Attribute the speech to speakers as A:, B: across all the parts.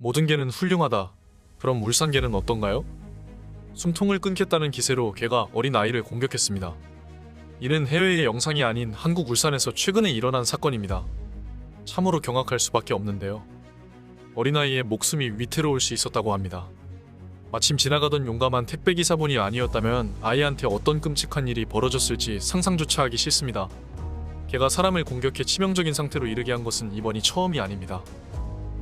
A: 모든 개는 훌륭하다. 그럼 울산개는 어떤가요? 숨통을 끊겠다는 기세로 개가 어린 아이를 공격했습니다. 이는 해외의 영상이 아닌 한국 울산에서 최근에 일어난 사건입니다. 참으로 경악할 수밖에 없는데요. 어린아이의 목숨이 위태로울 수 있었다고 합니다. 마침 지나가던 용감한 택배기사분이 아니었다면 아이한테 어떤 끔찍한 일이 벌어졌을지 상상조차 하기 싫습니다. 개가 사람을 공격해 치명적인 상태로 이르게 한 것은 이번이 처음이 아닙니다.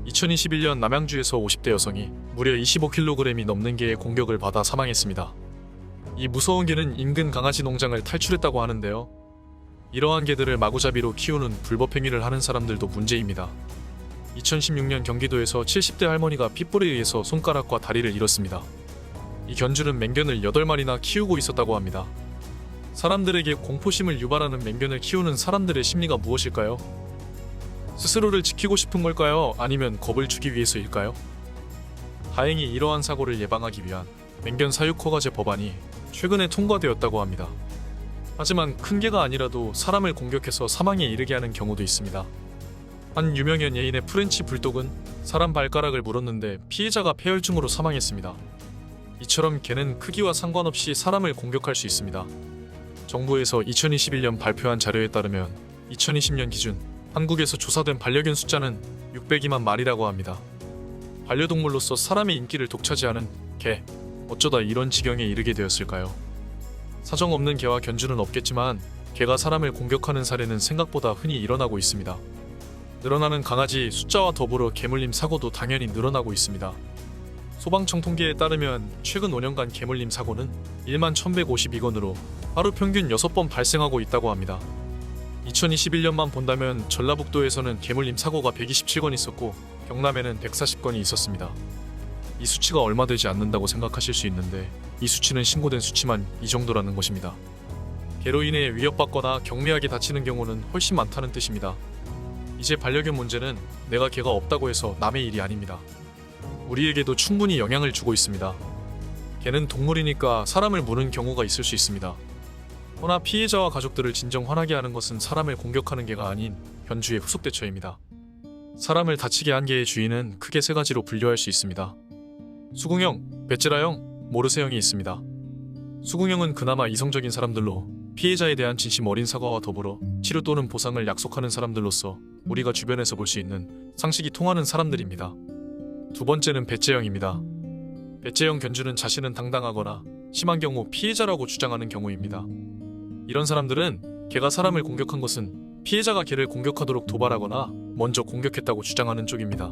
A: 2021년 남양주에서 50대 여성이 무려 25kg이 넘는 개의 공격을 받아 사망했습니다. 이 무서운 개는 인근 강아지 농장을 탈출했다고 하는데요. 이러한 개들을 마구잡이로 키우는 불법 행위를 하는 사람들도 문제입니다. 2016년 경기도에서 70대 할머니가 핏불에 의해서 손가락과 다리를 잃었습니다. 이 견주는 맹견을 8마리나 키우고 있었다고 합니다. 사람들에게 공포심을 유발하는 맹견을 키우는 사람들의 심리가 무엇일까요? 스스로를 지키고 싶은 걸까요? 아니면 겁을 주기 위해서일까요? 다행히 이러한 사고를 예방하기 위한 맹견 사육 허가제 법안이 최근에 통과되었다고 합니다. 하지만 큰 개가 아니라도 사람을 공격해서 사망에 이르게 하는 경우도 있습니다. 한 유명 연예인의 프렌치 불독은 사람 발가락을 물었는데 피해자가 폐혈증으로 사망했습니다. 이처럼 개는 크기와 상관없이 사람을 공격할 수 있습니다. 정부에서 2021년 발표한 자료에 따르면 2020년 기준 한국에서 조사된 반려견 숫자는 602만 마리라고 합니다. 반려동물로서 사람의 인기를 독차지하는 개, 어쩌다 이런 지경에 이르게 되었을까요? 사정 없는 개와 견주는 없겠지만 개가 사람을 공격하는 사례는 생각보다 흔히 일어나고 있습니다. 늘어나는 강아지 숫자와 더불어 개물림 사고도 당연히 늘어나고 있습니다. 소방청 통계에 따르면 최근 5년간 개물림 사고는 1만 1152건으로 하루 평균 6번 발생하고 있다고 합니다. 2021년만 본다면 전라북도에서는 개물림 사고가 127건 있었고 경남에는 140건이 있었습니다. 이 수치가 얼마 되지 않는다고 생각하실 수 있는데 이 수치는 신고된 수치만 이 정도라는 것입니다. 개로 인해 위협받거나 경미하게 다치는 경우는 훨씬 많다는 뜻입니다. 이제 반려견 문제는 내가 개가 없다고 해서 남의 일이 아닙니다. 우리에게도 충분히 영향을 주고 있습니다. 개는 동물이니까 사람을 무는 경우가 있을 수 있습니다. 허나 피해자와 가족들을 진정 화나게 하는 것은 사람을 공격하는 개가 아닌 견주의 후속 대처입니다. 사람을 다치게 한 개의 주인은 크게 세 가지로 분류할 수 있습니다. 수긍형, 베째라형, 모르쇠형이 있습니다. 수긍형은 그나마 이성적인 사람들로 피해자에 대한 진심 어린 사과와 더불어 치료 또는 보상을 약속하는 사람들로서 우리가 주변에서 볼 수 있는 상식이 통하는 사람들입니다. 두 번째는 베째형입니다. 베째형 견주는 자신은 당당하거나 심한 경우 피해자라고 주장하는 경우입니다. 이런 사람들은 개가 사람을 공격한 것은 피해자가 개를 공격하도록 도발하거나 먼저 공격했다고 주장하는 쪽입니다.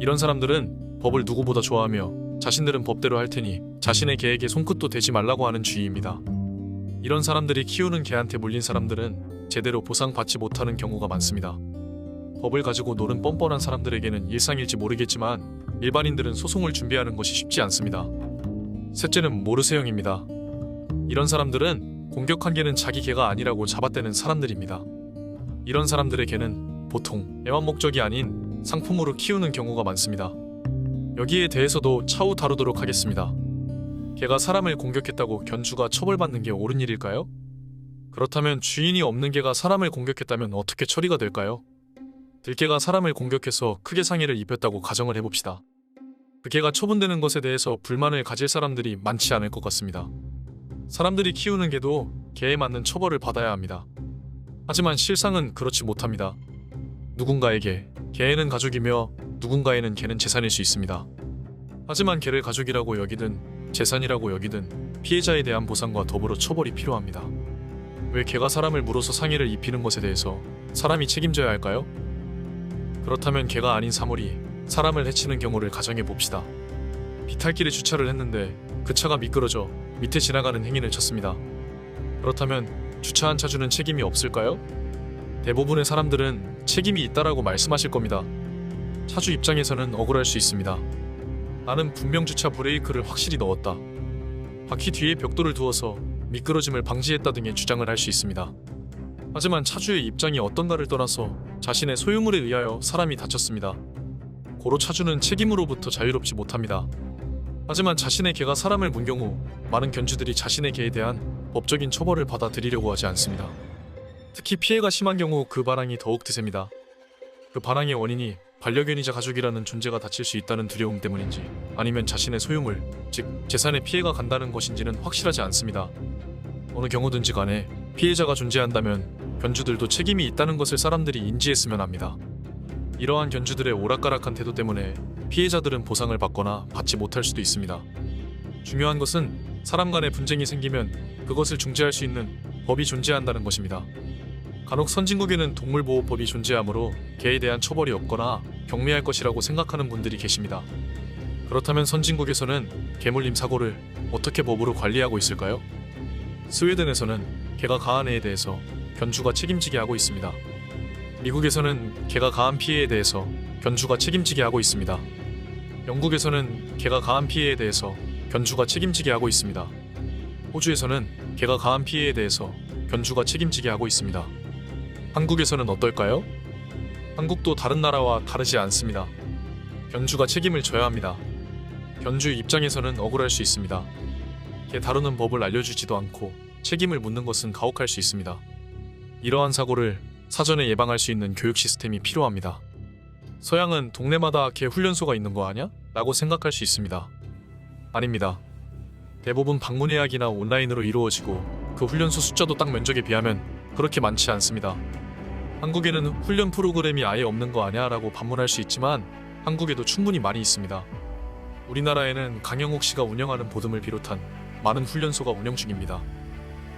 A: 이런 사람들은 법을 누구보다 좋아하며 자신들은 법대로 할 테니 자신의 개에게 손끝도 대지 말라고 하는 주의입니다. 이런 사람들이 키우는 개한테 물린 사람들은 제대로 보상받지 못하는 경우가 많습니다. 법을 가지고 노는 뻔뻔한 사람들에게는 일상일지 모르겠지만 일반인들은 소송을 준비하는 것이 쉽지 않습니다. 셋째는 모르쇠형입니다. 이런 사람들은 공격한 개는 자기 개가 아니라고 잡아떼는 사람들입니다. 이런 사람들의 개는 보통 애완 목적이 아닌 상품으로 키우는 경우가 많습니다. 여기에 대해서도 차후 다루도록 하겠습니다. 개가 사람을 공격했다고 견주가 처벌받는 게 옳은 일일까요? 그렇다면 주인이 없는 개가 사람을 공격했다면 어떻게 처리가 될까요? 들개가 사람을 공격해서 크게 상해를 입혔다고 가정을 해봅시다. 그 개가 처분되는 것에 대해서 불만을 가질 사람들이 많지 않을 것 같습니다. 사람들이 키우는 개도 개에 맞는 처벌을 받아야 합니다. 하지만 실상은 그렇지 못합니다. 누군가에게 개는 가족이며 누군가에는 개는 재산일 수 있습니다. 하지만 개를 가족이라고 여기든 재산이라고 여기든 피해자에 대한 보상과 더불어 처벌이 필요합니다. 왜 개가 사람을 물어서 상해를 입히는 것에 대해서 사람이 책임져야 할까요? 그렇다면 개가 아닌 사물이 사람을 해치는 경우를 가정해 봅시다. 비탈길에 주차를 했는데 그 차가 미끄러져 밑에 지나가는 행인을 쳤습니다. 그렇다면 주차한 차주는 책임이 없을까요? 대부분의 사람들은 책임이 있다라고 말씀하실 겁니다. 차주 입장에서는 억울할 수 있습니다. 나는 분명 주차 브레이크를 확실히 넣었다. 바퀴 뒤에 벽돌을 두어서 미끄러짐을 방지했다 등의 주장을 할 수 있습니다. 하지만 차주의 입장이 어떤가를 떠나서 자신의 소유물에 의하여 사람이 다쳤습니다. 고로 차주는 책임으로부터 자유롭지 못합니다. 하지만 자신의 개가 사람을 문 경우 많은 견주들이 자신의 개에 대한 법적인 처벌을 받아들이려고 하지 않습니다. 특히 피해가 심한 경우 그 반항이 더욱 드셉니다. 그 반항의 원인이 반려견이자 가족이라는 존재가 다칠 수 있다는 두려움 때문인지 아니면 자신의 소유물, 즉 재산에 피해가 간다는 것인지는 확실하지 않습니다. 어느 경우든지 간에 피해자가 존재한다면 견주들도 책임이 있다는 것을 사람들이 인지했으면 합니다. 이러한 견주들의 오락가락한 태도 때문에 피해자들은 보상을 받거나 받지 못할 수도 있습니다. 중요한 것은 사람 간의 분쟁이 생기면 그것을 중재할 수 있는 법이 존재한다는 것입니다. 간혹 선진국에는 동물보호법이 존재하므로 개에 대한 처벌이 없거나 경미할 것이라고 생각하는 분들이 계십니다. 그렇다면 선진국에서는 개물림 사고를 어떻게 법으로 관리하고 있을까요? 스웨덴에서는 개가 가한 애에 대해서 견주가 책임지게 하고 있습니다. 미국에서는 개가 가한 피해에 대해서 견주가 책임지게 하고 있습니다. 영국에서는 개가 가한 피해에 대해서 견주가 책임지게 하고 있습니다. 호주에서는 개가 가한 피해에 대해서 견주가 책임지게 하고 있습니다. 한국에서는 어떨까요? 한국도 다른 나라와 다르지 않습니다. 견주가 책임을 져야 합니다. 견주 입장에서는 억울할 수 있습니다. 개 다루는 법을 알려주지도 않고 책임을 묻는 것은 가혹할 수 있습니다. 이러한 사고를 사전에 예방할 수 있는 교육 시스템이 필요합니다. 서양은 동네마다 개 훈련소가 있는 거 아냐? 라고 생각할 수 있습니다. 아닙니다. 대부분 방문 예약이나 온라인으로 이루어지고 그 훈련소 숫자도 딱 면적에 비하면 그렇게 많지 않습니다. 한국에는 훈련 프로그램이 아예 없는 거 아냐? 라고 반문할 수 있지만 한국에도 충분히 많이 있습니다. 우리나라에는 강영욱 씨가 운영하는 보듬을 비롯한 많은 훈련소가 운영 중입니다.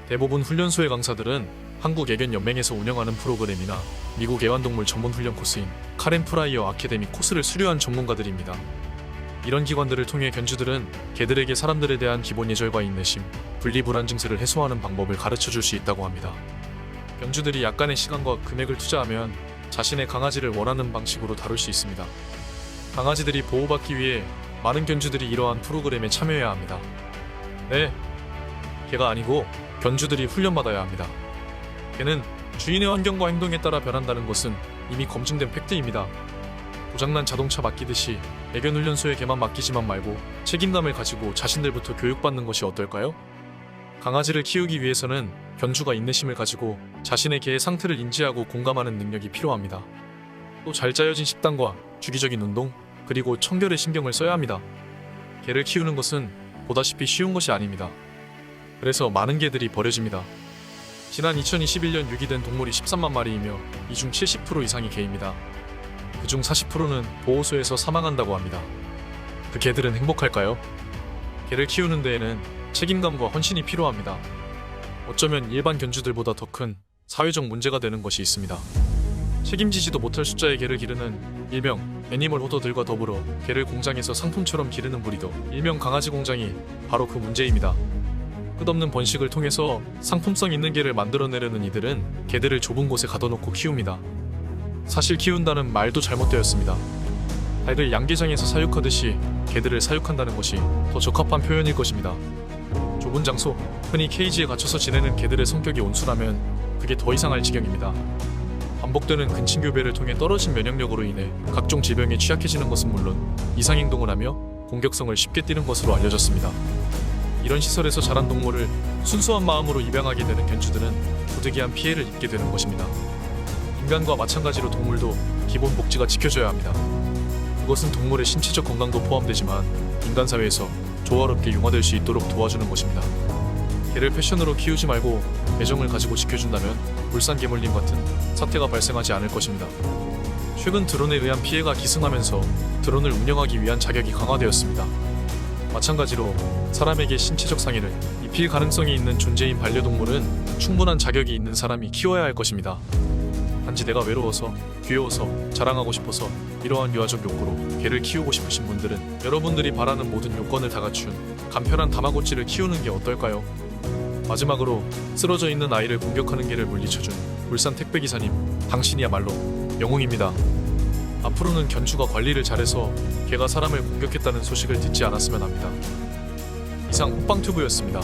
A: 대부분 훈련소의 강사들은 한국애견연맹에서 운영하는 프로그램이나 미국 애완동물 전문 훈련 코스인 카렌 프라이어 아카데미 코스를 수료한 전문가들입니다. 이런 기관들을 통해 견주들은 개들에게 사람들에 대한 기본 예절과 인내심, 분리불안 증세를 해소하는 방법을 가르쳐줄 수 있다고 합니다. 견주들이 약간의 시간과 금액을 투자하면 자신의 강아지를 원하는 방식으로 다룰 수 있습니다. 강아지들이 보호받기 위해 많은 견주들이 이러한 프로그램에 참여해야 합니다. 네, 개가 아니고 견주들이 훈련받아야 합니다. 개는 주인의 환경과 행동에 따라 변한다는 것은 이미 검증된 팩트입니다. 고장난 자동차 맡기듯이 애견 훈련소에 개만 맡기지만 말고 책임감을 가지고 자신들부터 교육받는 것이 어떨까요? 강아지를 키우기 위해서는 견주가 인내심을 가지고 자신의 개의 상태를 인지하고 공감하는 능력이 필요합니다. 또 잘 짜여진 식단과 주기적인 운동, 그리고 청결에 신경을 써야 합니다. 개를 키우는 것은 보다시피 쉬운 것이 아닙니다. 그래서 많은 개들이 버려집니다. 지난 2021년 유기된 동물이 13만 마리이며 이 중 70% 이상이 개입니다. 그중 40%는 보호소에서 사망한다고 합니다. 그 개들은 행복할까요? 개를 키우는 데에는 책임감과 헌신이 필요합니다. 어쩌면 일반 견주들보다 더 큰 사회적 문제가 되는 것이 있습니다. 책임지지도 못할 숫자의 개를 기르는 일명 애니멀 호더들과 더불어 개를 공장에서 상품처럼 기르는 브리더, 일명 강아지 공장이 바로 그 문제입니다. 끝없는 번식을 통해서 상품성 있는 개를 만들어내려는 이들은 개들을 좁은 곳에 가둬놓고 키웁니다. 사실 키운다는 말도 잘못되었습니다. 닭을 양계장에서 사육하듯이 개들을 사육한다는 것이 더 적합한 표현일 것입니다. 좁은 장소, 흔히 케이지에 갇혀서 지내는 개들의 성격이 온순하면 그게 더 이상 할 지경입니다. 반복되는 근친교배를 통해 떨어진 면역력으로 인해 각종 질병에 취약해지는 것은 물론 이상행동을 하며 공격성을 쉽게 띠는 것으로 알려졌습니다. 이런 시설에서 자란 동물을 순수한 마음으로 입양하게 되는 견주들은 부득이한 피해를 입게 되는 것입니다. 인간과 마찬가지로 동물도 기본 복지가 지켜져야 합니다. 그것은 동물의 신체적 건강도 포함되지만 인간 사회에서 조화롭게 융화될 수 있도록 도와주는 것입니다. 개를 패션으로 키우지 말고 애정을 가지고 지켜준다면 울산 개물림 같은 사태가 발생하지 않을 것입니다. 최근 드론에 의한 피해가 기승하면서 드론을 운영하기 위한 자격이 강화되었습니다. 마찬가지로 사람에게 신체적 상해를 입힐 가능성이 있는 존재인 반려동물은 충분한 자격이 있는 사람이 키워야 할 것입니다. 단지 내가 외로워서, 귀여워서, 자랑하고 싶어서 이러한 유아적 욕구로 개를 키우고 싶으신 분들은 여러분들이 바라는 모든 요건을 다 갖춘 간편한 다마고찌를 키우는 게 어떨까요? 마지막으로 쓰러져 있는 아이를 공격하는 개를 물리쳐준 울산 택배기사님, 당신이야말로 영웅입니다. 앞으로는 견주가 관리를 잘해서 개가 사람을 공격했다는 소식을 듣지 않았으면 합니다. 이상 호빵튜브였습니다.